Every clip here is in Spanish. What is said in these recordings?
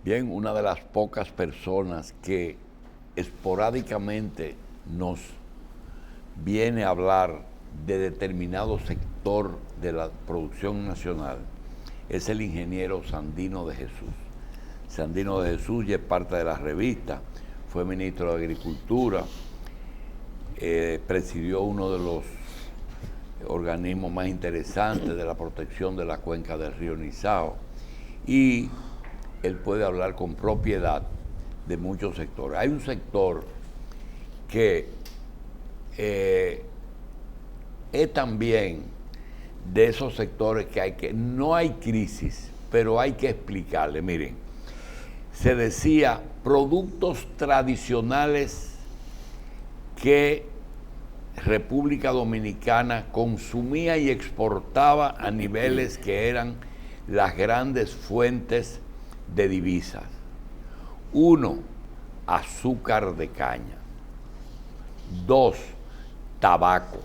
Bien, una de las pocas personas que esporádicamente nos viene a hablar de determinado sector de la producción nacional es el ingeniero Sandino de Jesús. Sandino de Jesús ya es parte de la revista, fue ministro de Agricultura, presidió uno de los organismos más interesantes de la protección de la cuenca del río Nizao, y él puede hablar con propiedad de muchos sectores. Hay un sector que es también de esos sectores que no hay crisis, pero hay que explicarle. Miren, se decía productos tradicionales que República Dominicana consumía y exportaba a niveles que eran las grandes fuentes de divisas. 1, azúcar de caña. 2, tabaco.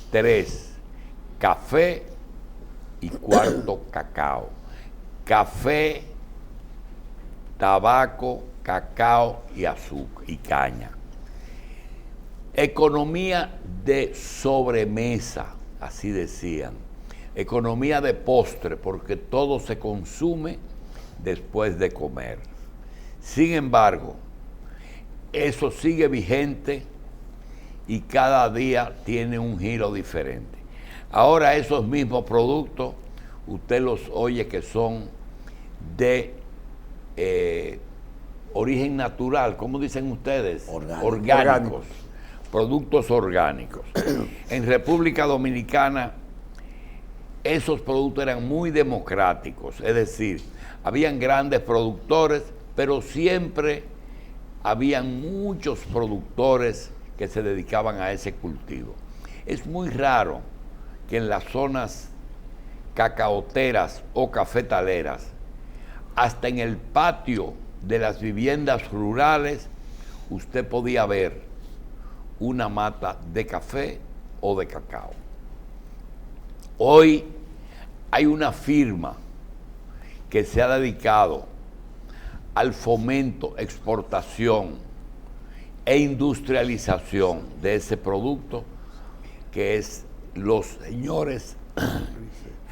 3, café. Y 4, cacao. Café, tabaco, cacao y azúcar y caña. Economía de sobremesa, así decían. Economía de postre, porque todo se consume después de comer. Sin embargo, eso sigue vigente y cada día tiene un giro diferente. Ahora esos mismos productos, usted los oye que son de origen natural, ¿cómo dicen ustedes? Orgánicos. Productos orgánicos. En República Dominicana esos productos eran muy democráticos, es decir, habían grandes productores, pero siempre habían muchos productores que se dedicaban a ese cultivo. Es muy raro que en las zonas cacaoteras o cafetaleras, hasta en el patio de las viviendas rurales, usted podía ver una mata de café o de cacao. Hoy hay una firma que se ha dedicado al fomento, exportación e industrialización de ese producto, que es los señores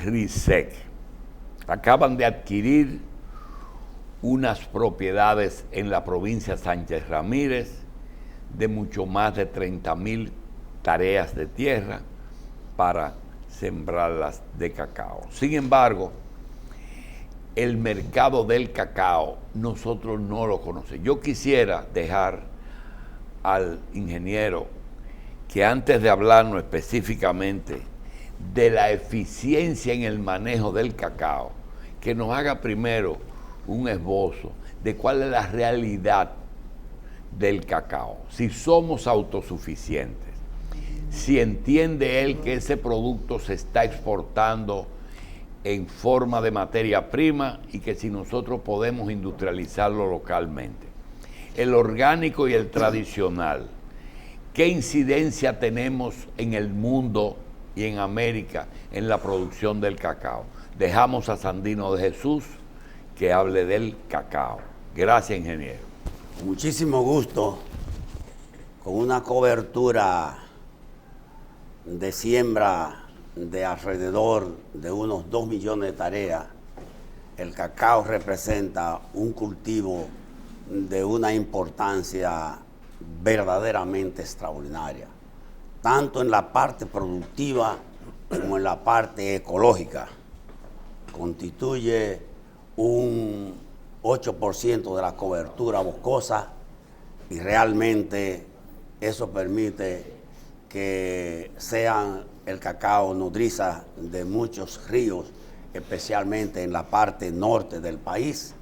RISEC. Acaban de adquirir unas propiedades en la provincia Sánchez Ramírez de mucho más de 30,000 tareas de tierra para sembrarlas de cacao. Sin embargo, el mercado del cacao nosotros no lo conocemos. Yo quisiera dejar al ingeniero que, antes de hablarnos específicamente de la eficiencia en el manejo del cacao, que nos haga primero un esbozo de cuál es la realidad del cacao, si somos autosuficientes, si entiende él que ese producto se está exportando en forma de materia prima y que si nosotros podemos industrializarlo localmente. El orgánico y el tradicional, ¿qué incidencia tenemos en el mundo y en América en la producción del cacao? Dejamos a Sandino de Jesús que hable del cacao. Gracias, ingeniero. Muchísimo gusto. Con una cobertura de siembra de alrededor de unos 2 millones de tareas, el cacao representa un cultivo de una importancia verdaderamente extraordinaria, tanto en la parte productiva como en la parte ecológica. Constituye un 8% de la cobertura boscosa y realmente eso permite que sean el cacao nodriza de muchos ríos, especialmente en la parte norte del país,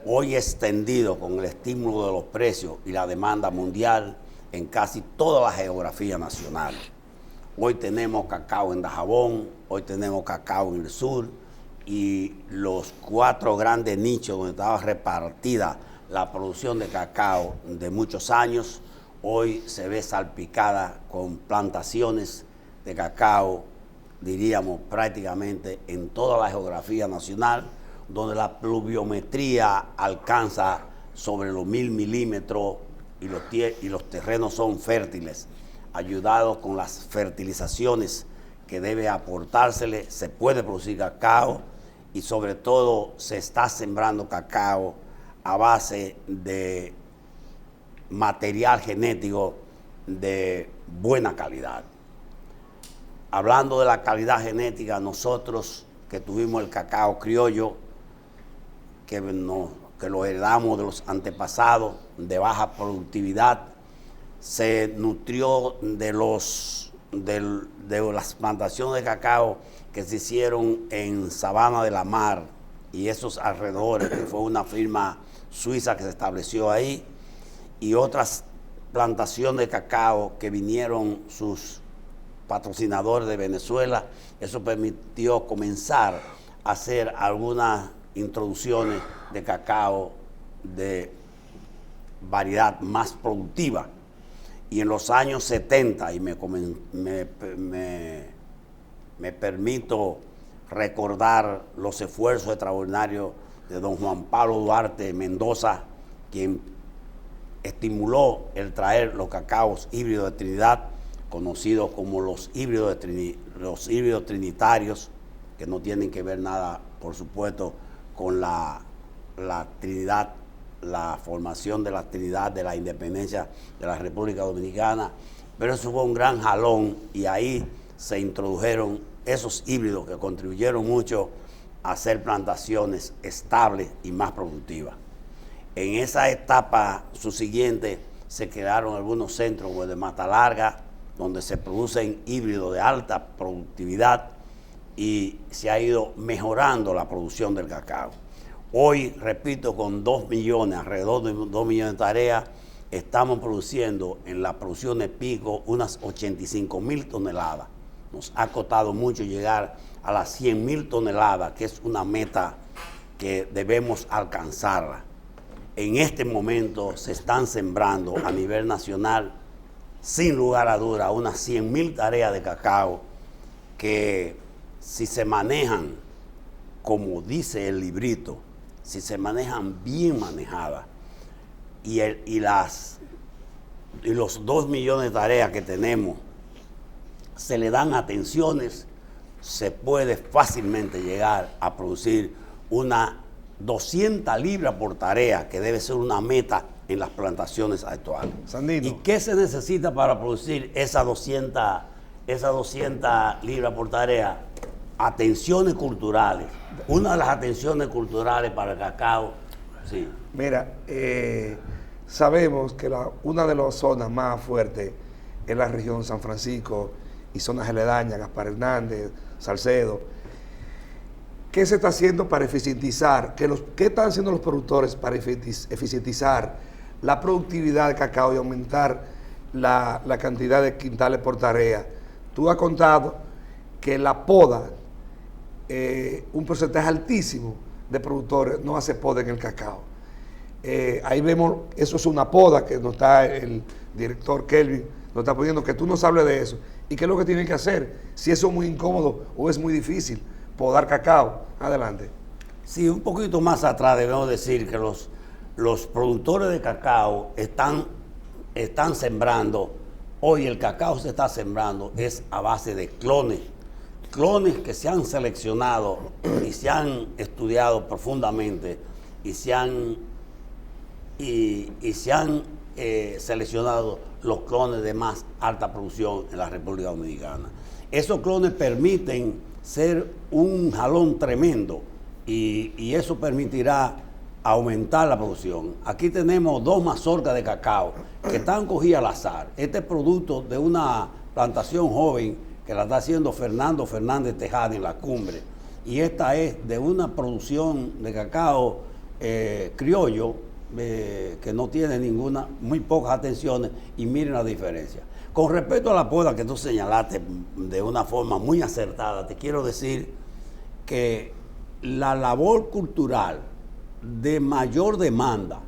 hoy extendido con el estímulo de los precios y la demanda mundial en casi toda la geografía nacional. Hoy tenemos cacao en Dajabón, hoy tenemos cacao en el sur, y los 4 grandes nichos donde estaba repartida la producción de cacao de muchos años, hoy se ve salpicada con plantaciones de cacao, diríamos prácticamente en toda la geografía nacional, donde la pluviometría alcanza sobre los 1000 milímetros y los terrenos son fértiles, ayudados con las fertilizaciones que debe aportársele, se puede producir cacao y sobre todo se está sembrando cacao a base de material genético de buena calidad. Hablando de la calidad genética, nosotros que tuvimos el cacao criollo, que lo heredamos de los antepasados, de baja productividad, se nutrió de las plantaciones de cacao que se hicieron en Sabana de la Mar y esos alrededores, que fue una firma suiza que se estableció ahí, y otras plantaciones de cacao que vinieron sus patrocinadores de Venezuela. Eso permitió comenzar a hacer algunas introducciones de cacao de variedad más productiva. Y en los años 70, y me permito recordar los esfuerzos extraordinarios de don Juan Pablo Duarte Mendoza, quien estimuló el traer los cacaos híbridos de Trinidad, conocidos como los híbridos trinitarios, que no tienen que ver nada, por supuesto, con la Trinidad, la formación de la Trinidad de la independencia de la República Dominicana, pero eso fue un gran jalón y ahí se introdujeron esos híbridos que contribuyeron mucho a hacer plantaciones estables y más productivas. En esa etapa subsiguiente se crearon algunos centros como el de Mata Larga, donde se producen híbridos de alta productividad y se ha ido mejorando la producción del cacao. Hoy, repito, con 2 millones, alrededor de 2 millones de tareas, estamos produciendo en la producción de pico unas 85.000 toneladas. Nos ha costado mucho llegar a las 100.000 toneladas, que es una meta que debemos alcanzarla. En este momento se están sembrando a nivel nacional, sin lugar a duda, unas 100.000 tareas de cacao que, si se manejan como dice el librito, si se manejan bien manejadas, y los 2 millones de tareas que tenemos se le dan atenciones, se puede fácilmente llegar a producir una 200 libras por tarea, que debe ser una meta en las plantaciones actuales. Sandino. ¿Y qué se necesita para producir esas 200 libras por tarea? Atenciones culturales. Una de las atenciones culturales para el cacao, sí. Mira, sabemos que una de las zonas más fuertes es la región San Francisco y zonas aledañas, Gaspar Hernández, Salcedo. ¿Qué se está haciendo para eficientizar? ¿Qué están haciendo los productores para eficientizar la productividad de cacao y aumentar la cantidad de quintales por tarea? Tú has contado que la poda, un porcentaje altísimo de productores no hace poda en el cacao. Ahí vemos, eso es una poda que nos está el director Kelvin, nos está poniendo, que tú nos hables de eso. ¿Y qué es lo que tienen que hacer? Si eso es muy incómodo o es muy difícil, podar cacao. Adelante. Sí, un poquito más atrás debemos decir que los productores de cacao están sembrando, hoy el cacao se está sembrando es a base de clones que se han seleccionado y se han estudiado profundamente y se han seleccionado los clones de más alta producción en la República Dominicana. Esos clones permiten ser un jalón tremendo y eso permitirá aumentar la producción. Aquí tenemos 2 mazorcas de cacao que están cogidas al azar. Este es producto de una plantación joven que la está haciendo Fernando Fernández Tejada en La Cumbre, y esta es de una producción de cacao criollo que no tiene muy pocas atenciones, y miren la diferencia. Con respecto a la poda que tú señalaste de una forma muy acertada, te quiero decir que la labor cultural de mayor demanda,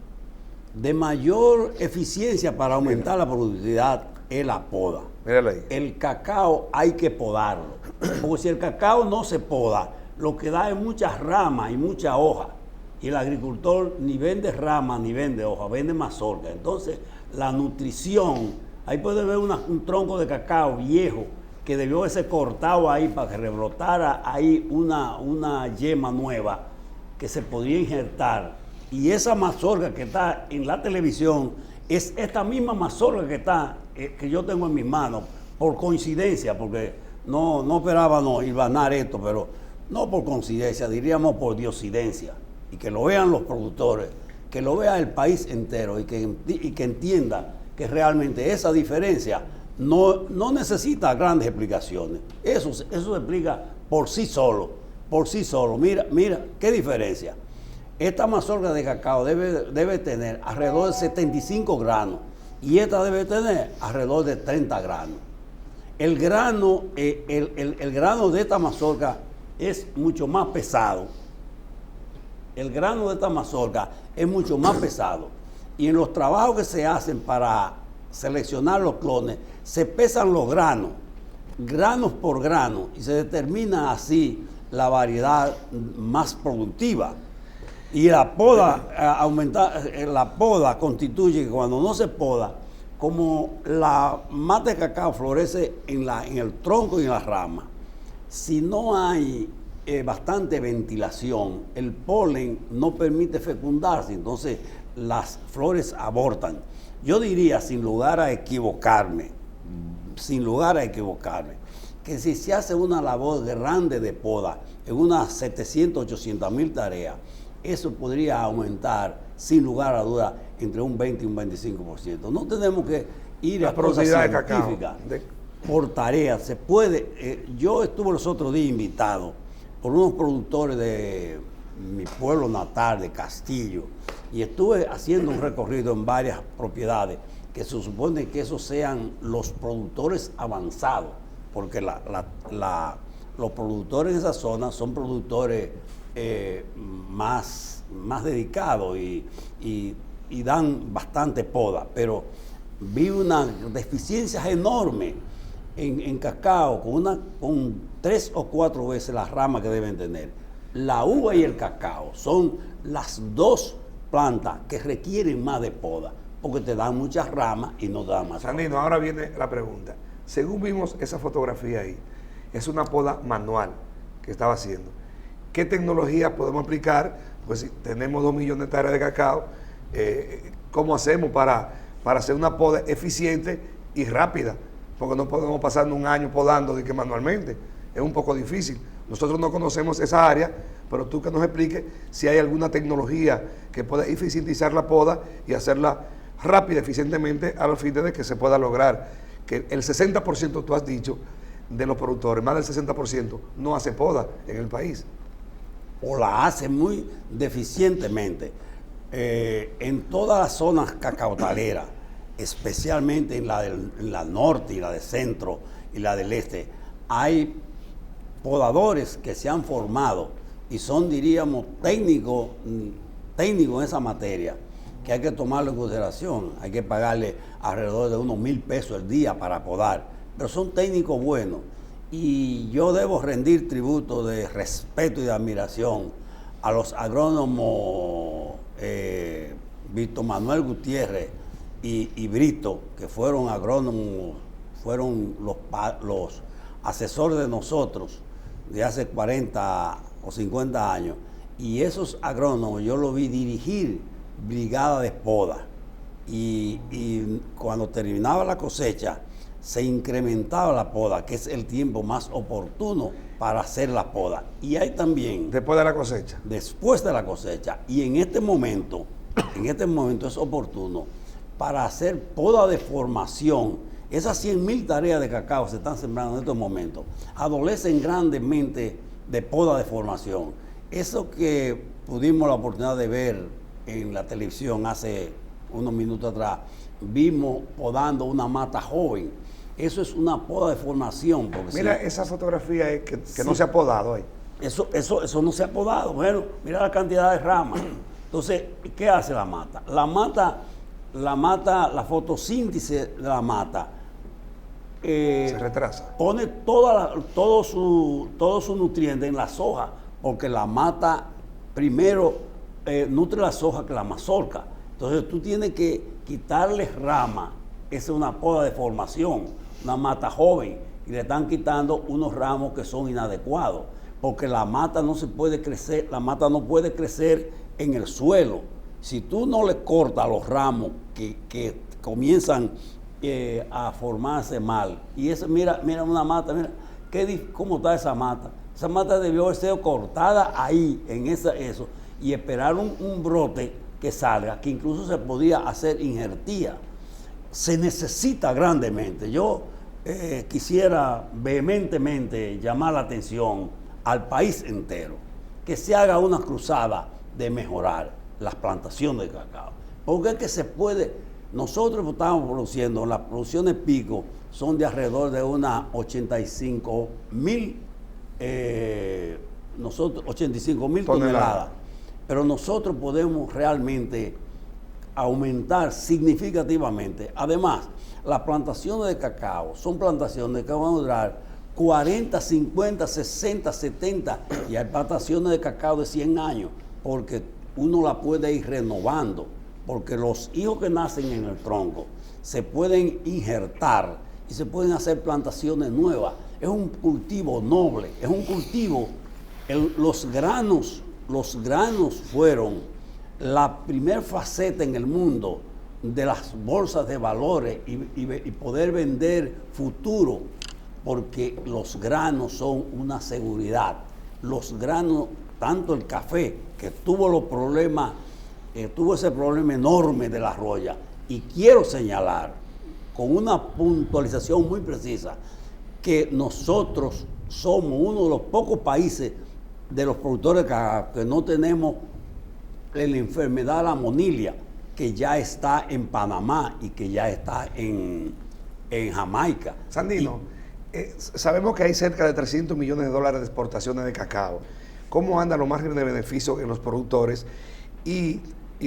de mayor eficiencia para aumentar la productividad es la poda. Míralo ahí. El cacao hay que podarlo, porque si el cacao no se poda, lo que da es muchas ramas y mucha hoja. Y el agricultor ni vende ramas ni vende hoja, vende mazorca. Entonces, la nutrición, ahí puede ver un tronco de cacao viejo que debió haberse cortado ahí para que rebrotara ahí una yema nueva que se podría injertar. Y esa mazorca que está en la televisión es esta misma mazorca que está, que yo tengo en mis manos, por coincidencia, porque no esperábamos hilvanar esto, pero no por coincidencia, diríamos por diosidencia. Y que lo vean los productores, que lo vea el país entero y que entienda que realmente esa diferencia no necesita grandes explicaciones. Eso se explica por sí solo, por sí solo. Mira, qué diferencia. Esta mazorca de cacao debe tener alrededor de 75 granos y esta debe tener alrededor de 30 granos. El grano de esta mazorca es mucho más pesado. El grano de esta mazorca es mucho más pesado. Y en los trabajos que se hacen para seleccionar los clones, se pesan los granos por grano, y se determina así la variedad más productiva. Y la poda la poda constituye que cuando no se poda, como la mata de cacao florece en el tronco y en las ramas, si no hay bastante ventilación, el polen no permite fecundarse, entonces las flores abortan. Yo diría, sin lugar a equivocarme, que si se hace una labor grande de poda en unas 700, 800 mil tareas, eso podría aumentar, sin lugar a duda, entre un 20 y un 25%. No tenemos que ir a cosas científicas por tarea. Se puede. Yo estuve los otros días invitado por unos productores de mi pueblo natal, de Castillo, y estuve haciendo un recorrido en varias propiedades que se supone que esos sean los productores avanzados, porque los productores de esa zona son productores más dedicados y dan bastante poda, pero vi una deficiencia enorme en cacao, con 3 o 4 veces las ramas que deben tener. La uva y el cacao son las dos plantas que requieren más de poda, porque te dan muchas ramas y no te dan más. Sandino, ahora viene la pregunta. Según vimos esa fotografía ahí, es una poda manual que estaba haciendo. ¿Qué tecnología podemos aplicar? Pues si tenemos 2 millones de hectáreas de cacao, ¿cómo hacemos para hacer una poda eficiente y rápida? Porque no podemos pasar un año podando de que manualmente. Es un poco difícil. Nosotros no conocemos esa área, pero tú que nos expliques si hay alguna tecnología que pueda eficientizar la poda y hacerla rápida, eficientemente, a los fines de que se pueda lograr que el 60%, tú has dicho, de los productores, más del 60%, no hace poda en el país. O la hace muy deficientemente. En todas las zonas cacautaleras, especialmente en la norte y la del centro y la del este, hay podadores que se han formado y son, diríamos, técnicos en esa materia, que hay que tomarlo en consideración. Hay que pagarle alrededor de unos 1,000 pesos el día para podar, pero son técnicos buenos. Y yo debo rendir tributo de respeto y de admiración a los agrónomos Víctor Manuel Gutiérrez y Brito, que fueron agrónomos, fueron los asesores de nosotros de hace 40 o 50 años. Y esos agrónomos yo los vi dirigir brigadas de poda. Y cuando terminaba la cosecha, se incrementaba la poda, que es el tiempo más oportuno para hacer la poda. Y hay también... Después de la cosecha. Después de la cosecha. Y en este momento es oportuno para hacer poda de formación. Esas 100,000 tareas de cacao se están sembrando en estos momentos. Adolecen grandemente de poda de formación. Eso que pudimos la oportunidad de ver en la televisión hace unos minutos atrás, vimos podando una mata joven. Eso es una poda de formación. Mira, esa fotografía es que sí, no se ha podado ahí. Eso no se ha podado. Bueno, mira la cantidad de ramas. Entonces, ¿qué hace la mata? La fotosíntesis de la mata se retrasa. Pone todo su nutriente en las hojas porque la mata primero nutre las hojas que la mazorca. Entonces tú tienes que quitarle ramas. Esa es una poda de formación, una mata joven, y le están quitando unos ramos que son inadecuados, porque la mata no se puede crecer, la mata no puede crecer en el suelo. Si tú no le cortas los ramos que comienzan a formarse mal, y eso, mira una mata, mira cómo está esa mata. Esa mata debió haber sido cortada ahí, en eso, y esperar un brote que salga, que incluso se podía hacer injertía. Se necesita grandemente. Yo quisiera vehementemente llamar la atención al país entero, que se haga una cruzada de mejorar las plantaciones de cacao. Porque es que se puede, nosotros estamos produciendo, las producciones pico son de alrededor de unas 85,000 toneladas. Pero nosotros podemos realmente aumentar significativamente. Además, las plantaciones de cacao son plantaciones que van a durar 40, 50, 60, 70, y hay plantaciones de cacao de 100 años, porque uno la puede ir renovando, porque los hijos que nacen en el tronco se pueden injertar y se pueden hacer plantaciones nuevas. Es un cultivo noble, es un cultivo, los granos fueron la primera faceta en el mundo de las bolsas de valores y poder vender futuro, porque los granos son una seguridad. Los granos, tanto el café, que tuvo los problemas, tuvo ese problema enorme de la roya, y quiero señalar con una puntualización muy precisa que nosotros somos uno de los pocos países de los productores de cacao que no tenemos la enfermedad de la monilia, que ya está en Panamá y que ya está en Jamaica. Sandino, sabemos que hay cerca de $300 millones de exportaciones de cacao. ¿Cómo andan los márgenes de beneficio en los productores? Y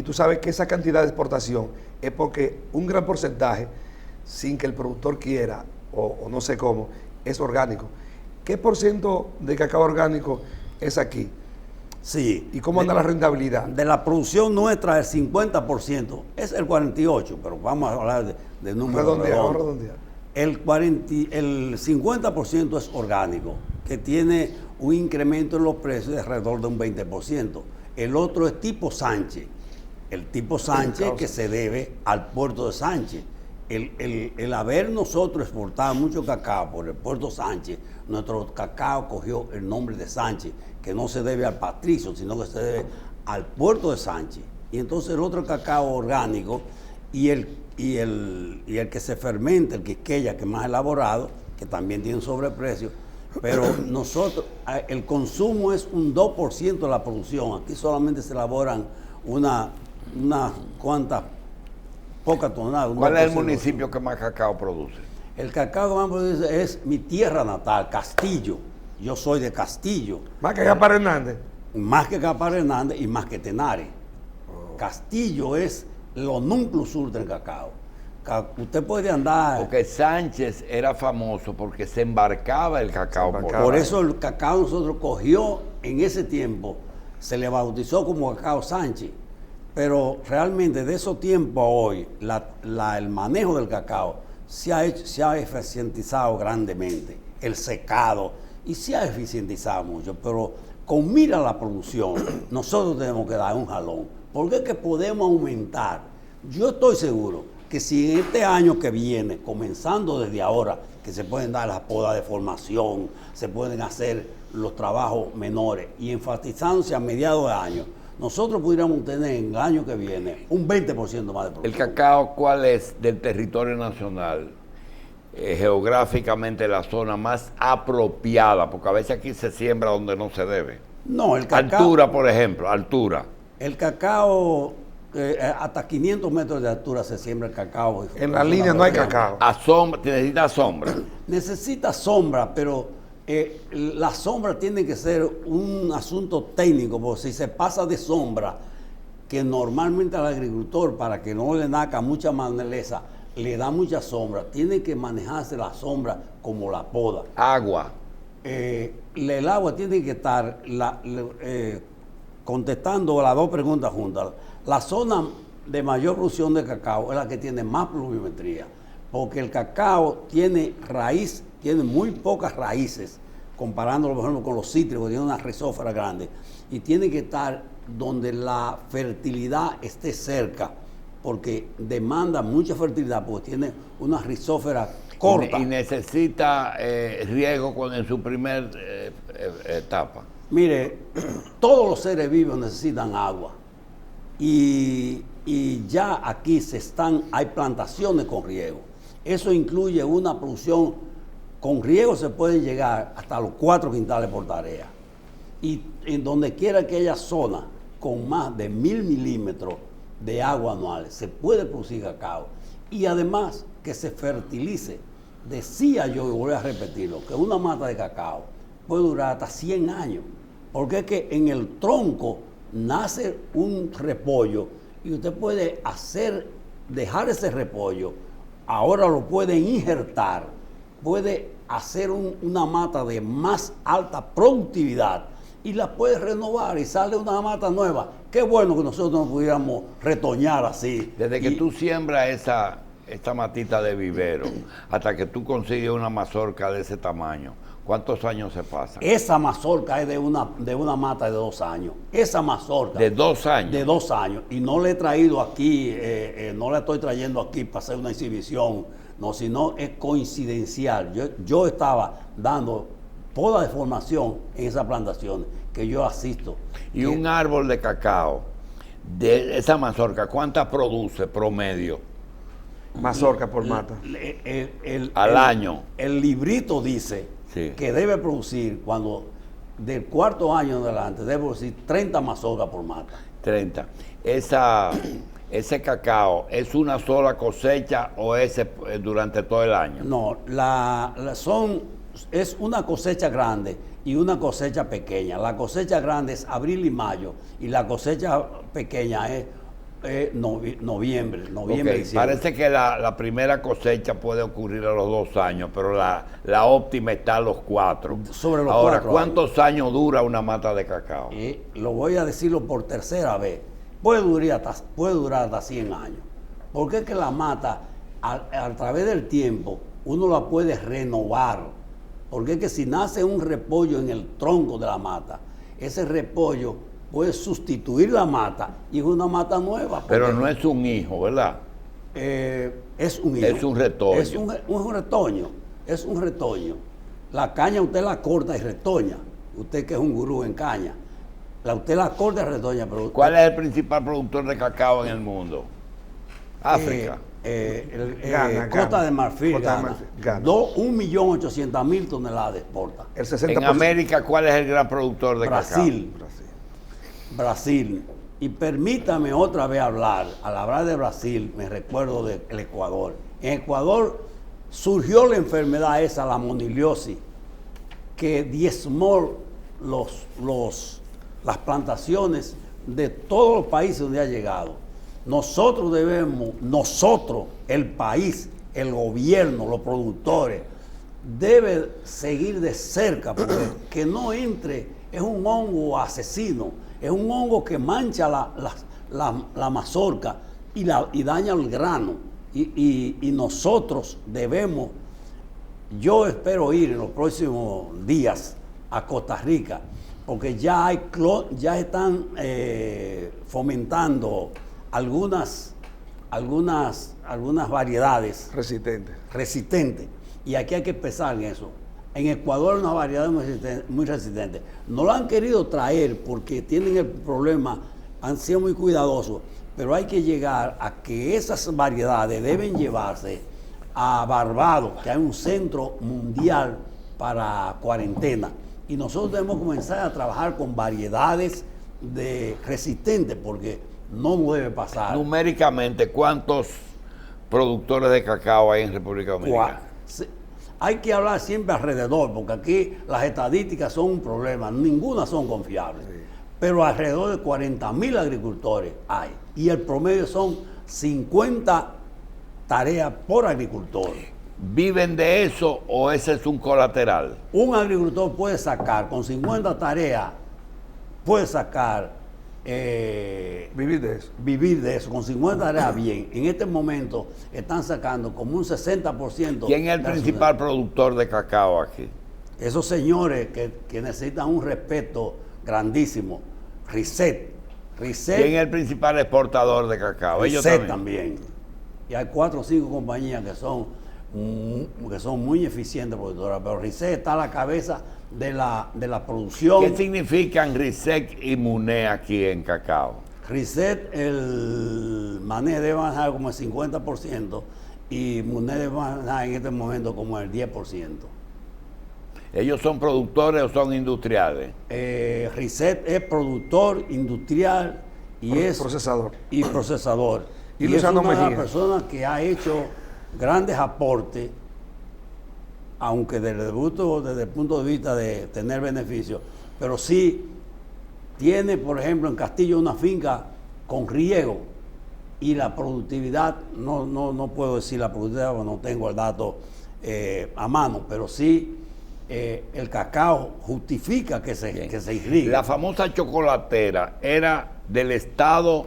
tú sabes que esa cantidad de exportación es porque un gran porcentaje, sin que el productor quiera, o no sé cómo, es orgánico. ¿Qué por ciento de cacao orgánico es aquí? Sí. ¿Y cómo anda la rentabilidad? De la producción nuestra, el 50% es el 48%, pero vamos a hablar de números redondeos. El 50% es orgánico, que tiene un incremento en los precios de alrededor de un 20%. El otro es tipo Sánchez. El tipo Sánchez que se debe al puerto de Sánchez. El haber nosotros exportado mucho cacao por el puerto Sánchez, nuestro cacao cogió el nombre de Sánchez, que no se debe al patricio, sino que se debe al puerto de Sánchez. Y entonces el otro cacao orgánico y el que se fermenta, el quisqueya, que es más elaborado, que también tiene un sobreprecio, pero nosotros, el consumo es un 2% de la producción. Aquí solamente se elaboran unas cuantas, pocas toneladas. ¿Cuál es el municipio que más cacao produce? El cacao que más produce es mi tierra natal, Castillo. Yo soy de Castillo. ¿Más que Gaspar Hernández? Más que Gaspar Hernández y más que Tenares. Castillo es lo núcleo sur del cacao. Usted puede andar... Porque Sánchez era famoso porque se embarcaba el cacao. Por eso el cacao nosotros cogió en ese tiempo, se le bautizó como cacao Sánchez. Pero realmente de esos tiempos a hoy, el manejo del cacao se ha eficientizado grandemente. El secado, y se ha eficientizado mucho, pero con mira a la producción, nosotros tenemos que dar un jalón, porque es que podemos aumentar. Yo estoy seguro que si en este año que viene, comenzando desde ahora, que se pueden dar las podas de formación, se pueden hacer los trabajos menores, y enfatizándose a mediados de año, nosotros pudiéramos tener en el año que viene un 20% más de producción. ¿El cacao cuál es del territorio nacional? Geográficamente la zona más apropiada, porque a veces aquí se siembra donde no se debe. No, el cacao... Altura, por ejemplo, altura. El cacao, hasta 500 metros de altura se siembra el cacao. En la línea no hay cacao. A sombra, necesita sombra. Necesita sombra, pero la sombra tiene que ser un asunto técnico, porque si se pasa de sombra, que normalmente al agricultor, para que no le naca mucha maleza, le da mucha sombra, tiene que manejarse la sombra como la poda. Agua. el agua tiene que estar, contestando las dos preguntas juntas, la zona de mayor producción de cacao es la que tiene más pluviometría, porque el cacao tiene raíz, tiene muy pocas raíces, comparándolo por ejemplo con los cítricos, tiene una rizósfera grande, y tiene que estar donde la fertilidad esté cerca, porque demanda mucha fertilidad, porque tiene una rizósfera corta. Y necesita riego en su primer etapa. Mire, todos los seres vivos necesitan agua. Y ya aquí hay plantaciones con riego. Eso incluye una producción, con riego se pueden llegar hasta los 4 quintales por tarea. Y en donde quiera que haya zona con más de 1000 milímetros de agua anuales, se puede producir cacao. Y además que se fertilice. Decía yo, y voy a repetirlo, que una mata de cacao puede durar hasta 100 años. Porque es que en el tronco nace un repollo y usted puede dejar ese repollo, ahora lo puede injertar, puede hacer una mata de más alta productividad y la puede renovar y sale una mata nueva. Qué bueno que nosotros nos pudiéramos retoñar así. Desde que tú siembras esta matita de vivero hasta que tú consigues una mazorca de ese tamaño, ¿cuántos años se pasan? Esa mazorca es de una mata de 2 años. Esa mazorca. ¿De 2 años? De 2 años. Y no la he traído aquí, no la estoy trayendo aquí para hacer una exhibición, no, sino es coincidencial. Yo estaba dando toda la formación en esas plantaciones que yo asisto. Y un árbol de cacao, de esa mazorca, ¿cuántas produce promedio? Mazorca por mata. Al año. El librito dice sí, que debe producir, cuando del 4º año en adelante, debe producir 30 mazorcas por mata. 30. ¿Ese cacao es una sola cosecha o es durante todo el año? No, es una cosecha grande y una cosecha pequeña. La cosecha grande es abril y mayo y la cosecha pequeña es noviembre, Okay. diciembre. Parece que la primera cosecha puede ocurrir a los 2 años, pero la óptima está a los 4. Sobre los Ahora, 4 ¿cuántos años dura una mata de cacao? Lo voy a decirlo por tercera vez. Puede durar hasta 100 años. Porque es que la mata, a través del tiempo, uno la puede renovar. Porque es que si nace un repollo en el tronco de la mata, ese repollo puede sustituir la mata y es una mata nueva. Pero no es un hijo, ¿verdad? Es un hijo. Es un retoño. Es un retoño. La caña usted la corta y retoña. Usted que es un gurú en caña. Usted la corta y retoña. Pero ¿Cuál es el principal productor de cacao en el mundo? África. Costa de Marfil, Gana. 1.800.000 toneladas exporta. El 60%. En América, ¿cuál es el gran productor de Brasil. cacao? Brasil. Y permítame otra vez hablar. Al hablar de Brasil, me recuerdo del Ecuador. En Ecuador surgió la enfermedad esa, la moniliosis, que diezmó las plantaciones de todos los países donde ha llegado. Nosotros, el país, el gobierno, los productores, debe seguir de cerca, porque que no entre, es un hongo asesino, es un hongo que mancha la mazorca y daña el grano. Y nosotros debemos, yo espero ir en los próximos días a Costa Rica, porque ya están fomentando algunas variedades resistentes, y aquí hay que empezar en eso. En Ecuador hay una variedad muy resistente. No la han querido traer porque tienen el problema, han sido muy cuidadosos, pero hay que llegar a que esas variedades deben llevarse a Barbados, que hay un centro mundial para cuarentena, y nosotros debemos comenzar a trabajar con variedades resistentes, porque no debe pasar. Numéricamente, ¿cuántos productores de cacao hay en República Dominicana? Hay que hablar siempre alrededor, porque aquí las estadísticas son un problema, ninguna son confiables. Sí. Pero alrededor de 40.000 agricultores hay, y el promedio son 50 tareas por agricultor. ¿Viven de eso o ese es un colateral? Un agricultor puede sacar, con 50 tareas, puede sacar, Vivir de eso. con 50 tareas bien. En este momento están sacando como un 60%. ¿Quién es el principal productor de cacao aquí? Esos señores que necesitan un respeto grandísimo. Risset. ¿Quién es el principal exportador de cacao? Ellos Risset también. también. Y hay 4 o 5 compañías que son muy eficientes productoras, pero Risset está a la cabeza de la producción. ¿Qué significan Risset y Muné aquí en cacao? Risset, el manejo debe bajar como el 50% y Muné debe bajar en este momento como el 10%. ¿Ellos son productores o son industriales? Risset es productor industrial y es Procesador. y procesador. Y Y es Luciano una de las Mejía. personas que ha hecho grandes aportes, aunque desde el punto de vista de tener beneficios, pero sí tiene, por ejemplo, en Castillo una finca con riego y la productividad, no puedo decir la productividad porque no tengo el dato a mano, pero sí el cacao justifica que se irrigue. ¿La famosa chocolatera era del Estado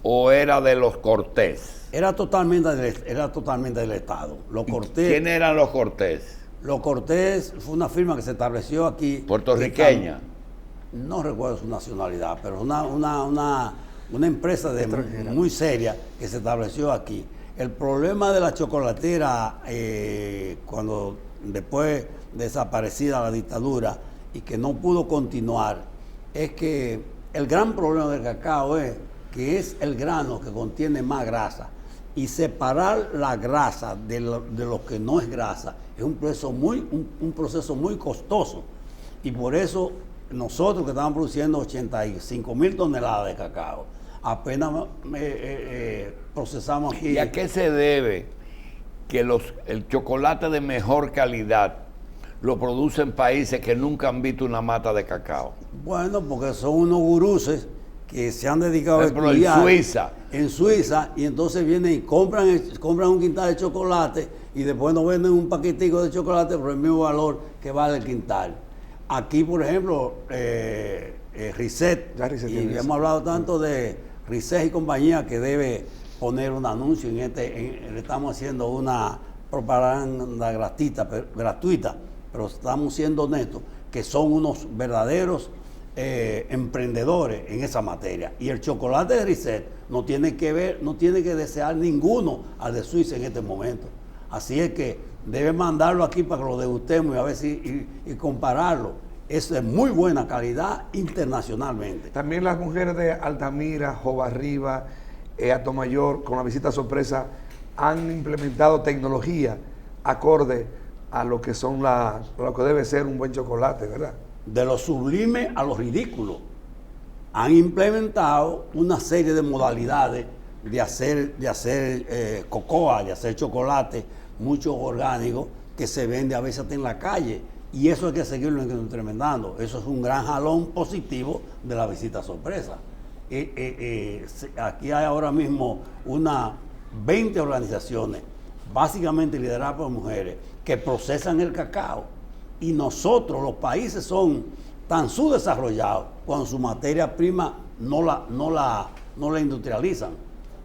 o era de los Cortés? Era totalmente del Estado. Los Cortés. ¿Quién eran los Cortés? Los Cortés fue una firma que se estableció aquí. ¿Puertorriqueña? No recuerdo su nacionalidad, pero una empresa muy seria que se estableció aquí. El problema de la chocolatera, cuando después desaparecida la dictadura y que no pudo continuar, es que el gran problema del cacao es que es el grano que contiene más grasa. Y separar la grasa de lo que no es grasa es un proceso muy costoso. Y por eso nosotros que estamos produciendo 85,000 toneladas de cacao, apenas procesamos aquí. ¿Y a qué se debe que el chocolate de mejor calidad lo producen países que nunca han visto una mata de cacao? Bueno, porque son unos guruses que se han dedicado a Por ejemplo, estudiar en Suiza. En Suiza, y entonces vienen y compran un quintal de chocolate y después nos venden un paquetico de chocolate por el mismo valor que vale el quintal. Aquí, por ejemplo, Risset, y hemos hablado tanto de Risset y compañía que debe poner un anuncio le estamos haciendo una propaganda gratuita, pero estamos siendo honestos, que son unos verdaderos emprendedores en esa materia. Y el chocolate de Risset no tiene que desear ninguno al de Suiza en este momento. Así es que debe mandarlo aquí para que lo degustemos y a ver y compararlo. Es de muy buena calidad internacionalmente. También las mujeres de Altamira, Jobarriba, Atomayor, con la visita sorpresa, han implementado tecnología acorde a lo que lo que debe ser un buen chocolate, ¿verdad? De lo sublime a lo ridículo. Han implementado una serie de modalidades de hacer cocoa, de hacer chocolate, mucho orgánico, que se vende a veces hasta en la calle. Y eso hay que seguirlo incrementando. Eso es un gran jalón positivo de la visita sorpresa. Aquí hay ahora mismo 20 organizaciones, básicamente lideradas por mujeres, que procesan el cacao. Y nosotros, los países, son tan subdesarrollados cuando su materia prima no la industrializan.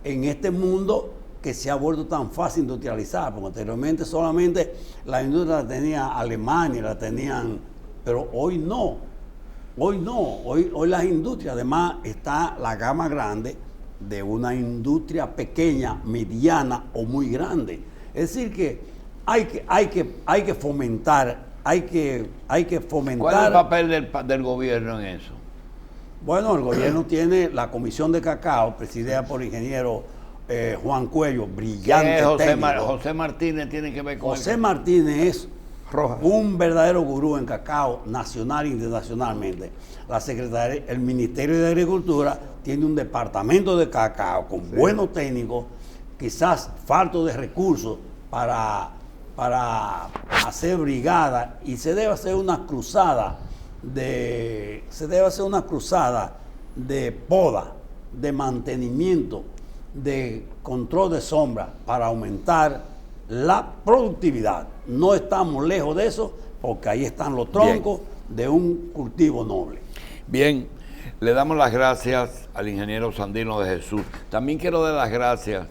En este mundo que se ha vuelto tan fácil industrializar, porque anteriormente solamente la industria la tenía Alemania, la tenían, pero hoy no. Hoy las industrias, además está la gama grande de una industria pequeña, mediana o muy grande. Es decir que hay que fomentar. Hay que fomentar. ¿Cuál es el papel del gobierno en eso? Bueno, el gobierno tiene la Comisión de Cacao, presidida por el ingeniero Juan Cuello, brillante técnico. José Martínez tiene que ver con José Martínez es Rojas. un verdadero gurú en cacao, nacional e internacionalmente. El Ministerio de Agricultura tiene un departamento de cacao con buenos técnicos, quizás falto de recursos para hacer brigada, y se debe hacer una cruzada de poda, de mantenimiento, de control de sombra para aumentar la productividad. No estamos lejos de eso porque ahí están los troncos de un cultivo noble. Bien, le damos las gracias al ingeniero Sandino de Jesús. También quiero dar las gracias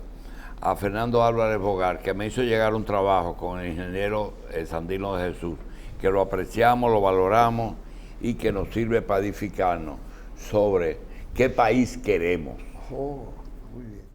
a Fernando Álvarez Bogar, que me hizo llegar un trabajo con el ingeniero Sandino de Jesús, que lo apreciamos, lo valoramos y que nos sirve para edificarnos sobre qué país queremos. Oh, muy bien.